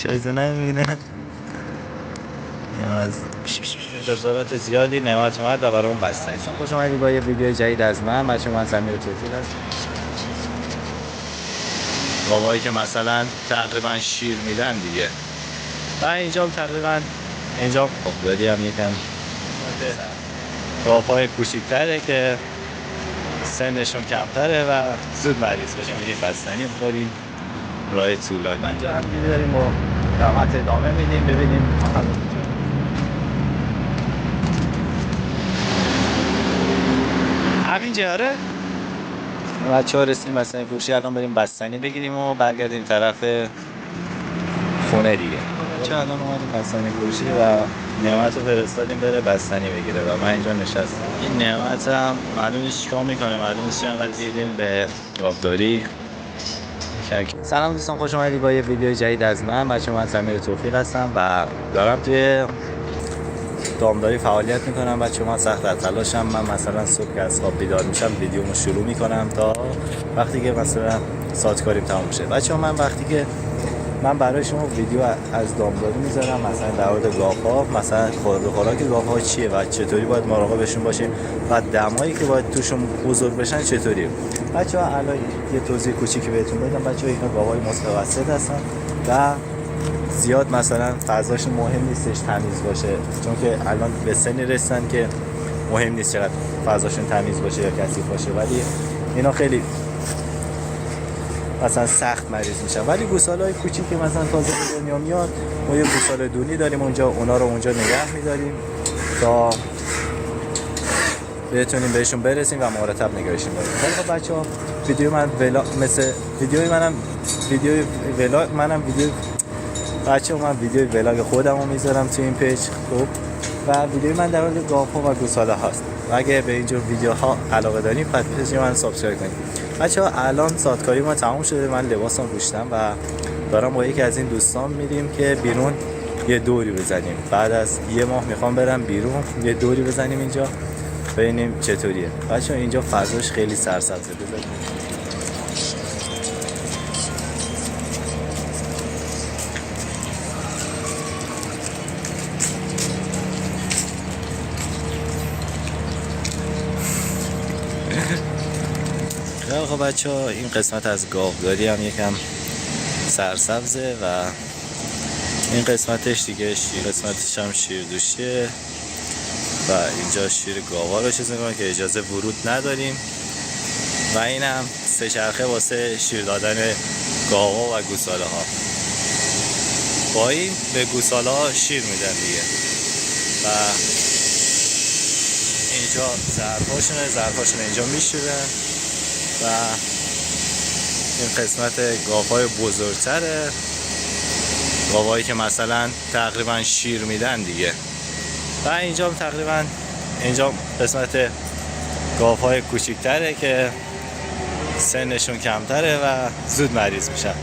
شایسته نمیبینه از جزارات زیادی نعمت اومد و برامون بستنی. خوش اومدید با یه ویدیو جدید از من. بچه من سمیر توفیق هستم. بابایی که مثلا تقریبا شیر میدن دیگه و اینجا تقریبا اینجا خودی هم یکم گاوهای کوچیک‌تره که سنشون کمتره و زود مریض بشه. میریم بستنی بخوریم. راه طولانی اینجا هم داریم و قامت ادامه میدیم ببینیم همین جاره بچه ها رسیدیم بستنی فروشی. الان بریم بستنی بگیریم و برگردیم طرف خونه دیگه. بچه ها الان اومدیم بستنی فروشی و نعمت رو فرستادیم بره بستنی بگیره و من اینجا نشستم. این نعمت هم معلوم نیست چیکار میکنه، معلوم نیست چقدر دیدیم به گاوداری. سلام دوستان، خوش اومدید با یه ویدیو جدید از من. بچه من سمیر توفیق هستم و دارم توی دامداری فعالیت میکنم. بچه من سخت در تلاشم. من مثلا صبح که از خواب بیدار میشم ویدیومو شروع میکنم تا وقتی که مثلا ساعت کاریم تموم شه. بچه من وقتی که من برای شما ویدیو از دامداری میذارم، مثلا در مورد گاوها، مثلا خوراک گاوها چیه و چطوری باید مراقبشون باشیم و دمایی که باید توشون بزرگ بشن چطوریه. بچه‌ها الان یه توضیح کوچیکی بهتون بدم. بچه‌ها اینا گاوهای متوسط هستن و زیاد مثلا فضاشون مهم نیستش تمیز باشه، چون که الان به سنی رسیدن که مهم نیست چقدر فضاشون تمیز باشه یا کثیف باشه، ولی اینا خیلی مثلا سخت مریض میشن. ولی گوساله‌های کوچیک که مثلا تازه به دنیا میاد، ما یه گوساله دونی داریم اونجا، اونا رو اونجا نگه می‌داریم تا بتونیم بهشون برسیم و مرتب نگهشون داریم. خب بچه‌ها ویدیو من مثل ویدیوی منم بچه‌ها من ویدیو ولاگ خودمو میذارم تو این پیج. خب و ویدیوی من در مورد گاوها و گوساله هاست و اگه به اینجور ویدیوها علاقه دارید پس پیج من سابسکرایب کنید. بچه‌ها الان ساعتکاری ما تموم شده، من لباسم پوشیدم و دارم با یکی از این دوستان میریم که بیرون یه دوری بزنیم. بعد از یه ماه میخوام برم بیرون یه دوری بزنیم اینجا ببینیم چطوریه. بچه‌ها اینجا فضاش خیلی سرسبزه. خب بچه‌ها این قسمت از گاوداری هم یکم سرسبزه و این قسمتش دیگه قسمتش هم شیردوشیه و اینجا شیر گاوا رو چیز می‌کنه که اجازه ورود نداریم و این هم سه چرخه واسه شیر دادن گاوا و گوساله ها. با این به گوساله ها شیر میدن دیگه و اینجا ظرفاشون اینجا میشورن و این قسمت گاوهای بزرگتره، گاوهایی که مثلا تقریبا شیر میدن دیگه و اینجا تقریبا اینجا قسمت گاوهای کوچیکتره که سنشون کمتره و زود مریض میشن.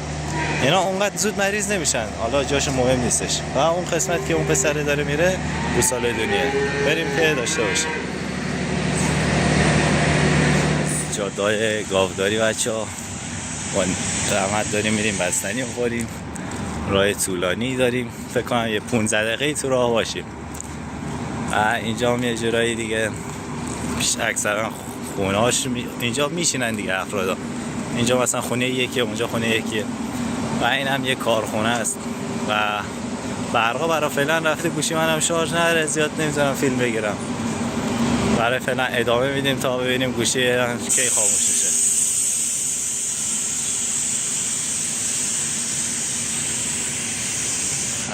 اینا اونقدر زود مریض نمیشن، حالا جاشون مهم نیستش. و اون قسمت که اون پسره داره میره گوساله دنیه. بریم که داشته باشیم. جاده‌های گاوداری بچه‌ها با رحمت داریم میریم بستنی بخوریم. راه طولانی داریم، فکر کنم یه 15 دقیقه تو راه باشیم. اینجا هم یه جورایی دیگه اکثرا خونه‌هاش اینجا میشینن دیگه افرادا. اینجا مثلا خونه یکیه، اونجا خونه یکیه و این هم یه کارخونه است و برقا برای فعلا رفته. گوشی منم شارژ نداره، زیاد نمیذارم فیلم بگیرم. برای فعلا ادامه میدیم تا ببینیم گوشی کی خاموش میشه.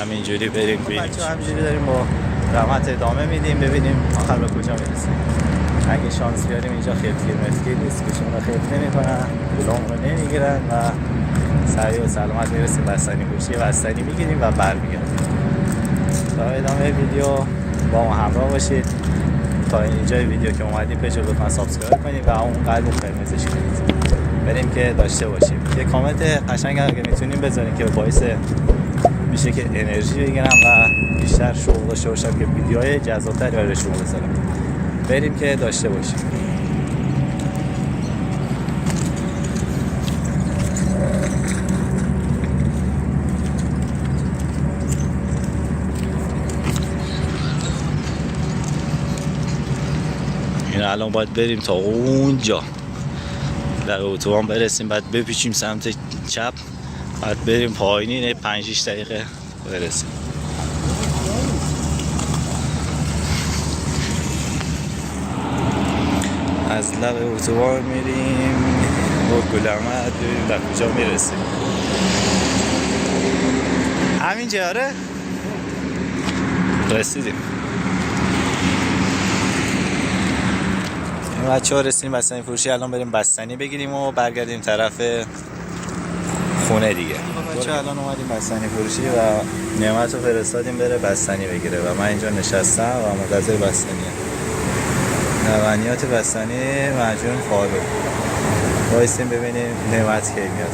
همینجوری بریم بچه‌ها، همینجوری داریم با رحمت ادامه میدیم ببینیم آخر به کجا میرسیم. اگه شانس بیاریم اینجا خیلی نیست، گوشیمون رو خیلی نمی‌کنن، پولامون رو نمیگیرن و سریع و سلامت میرسیم بستنی فروشی. بستنی میگیریم و برمیگردیم. تا ادامه ویدیو با ما همراه باشید. تا اینجای ویدیو که اومدیم پیج رو لطفا سابسکرایب کنید و اون قلب قرمزش کنید. بریم که داشته باشیم. یه کامنت قشنگ اگه میتونیم بذارین که باعث میشه که انرژی بگیرم و بیشتر شوق داشته باشم که ویدیوهای جذاب‌تری برای شما بذارم. بریم که داشته باشیم. الان باید بریم تا اونجا در اتوبان برسیم، بعد بپیچیم سمت چپ، بعد بریم پایینی 5-6 دقیقه برسیم. از لب اتوبان میریم با گلمت ببینیم در کجا میرسیم. همین جاره رسیدیم. بچه ها رسیدیم بستنی فروشی، الان بریم بستنی بگیریم و برگردیم طرف خونه دیگه. بچه ها الان اومدیم بستنی فروشی و نعمت رو فرستادیم بره بستنی بگیره و من اینجا نشستم و منتظر بستنی هم. لبنیات بستنی معجون فالو. وایسیم ببینیم نعمت کی میاد.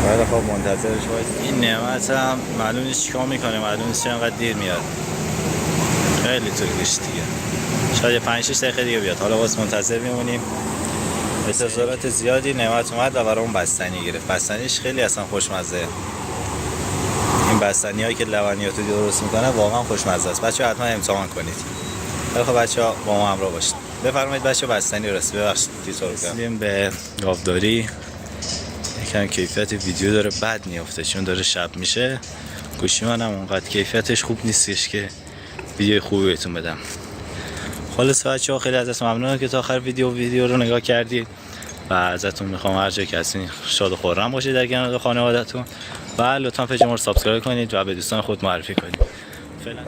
باید خب منتظرش وایسیم. این نعمت هم معلوم نیست چیکار میکنه، معلوم نیست چقدر دیر میاد. خیلی طول کشید دیگه. شاید 5-6 دقیقه دیگه بیاد. حالا واسه منتظر میمونیم. انتظارات زیادی. نعمت اومد و برامون بستنی گرفت. بستنیش خیلی اصلا خوشمزه. این بستنیایی که لبنیاتو درست میکنه واقعا خوشمزه است. بچه‌ها حتما امتحان کنید. خب بچه‌ها با ما همراه باشید. بفرمایید بچه‌ها بستنی رو رسید. ببخشید تیتر کردم. به گاوداری. یکم کیفیت ویدیو داره بد میافته چون داره شب میشه. گوشی منم اونقدر کیفیتش خوب نیستش که ویدیو خوبی بهتون بدم. خلاص بچه‌ها خیلی ازتون ممنونم که تا آخر ویدیو رو نگاه کردید و ازتون میخوام هر جا که هستین شاد و خرم باشید در کنار خانواده‌تون و لطفا پیج ما رو سابسکرایب کنید و به دوستان خود معرفی کنید. فعلا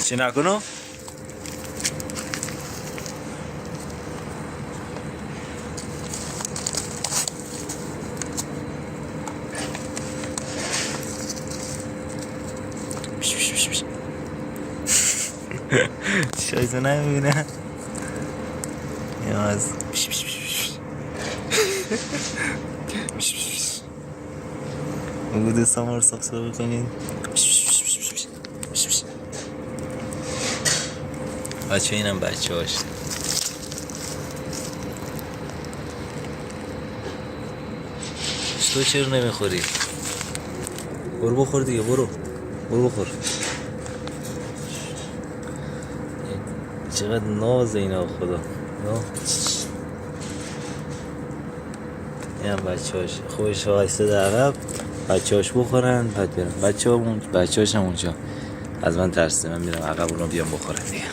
چی نکنو؟ شایزو نمیبینه یا از بگو دوستان رو سابسکرایب کنید. بچه اینم بچه هاش تو چرا نمیخوری؟ برو بخور دیگه. برو بخور. چقدر ناز اینا خدا. اینم بچه هاش خوش وایسته در عقب بچه هاش بخورن بعد برن. بچه هاش هم اونجا از من ترسیده. من میرم عقب اونو بیام بخورن دیگه.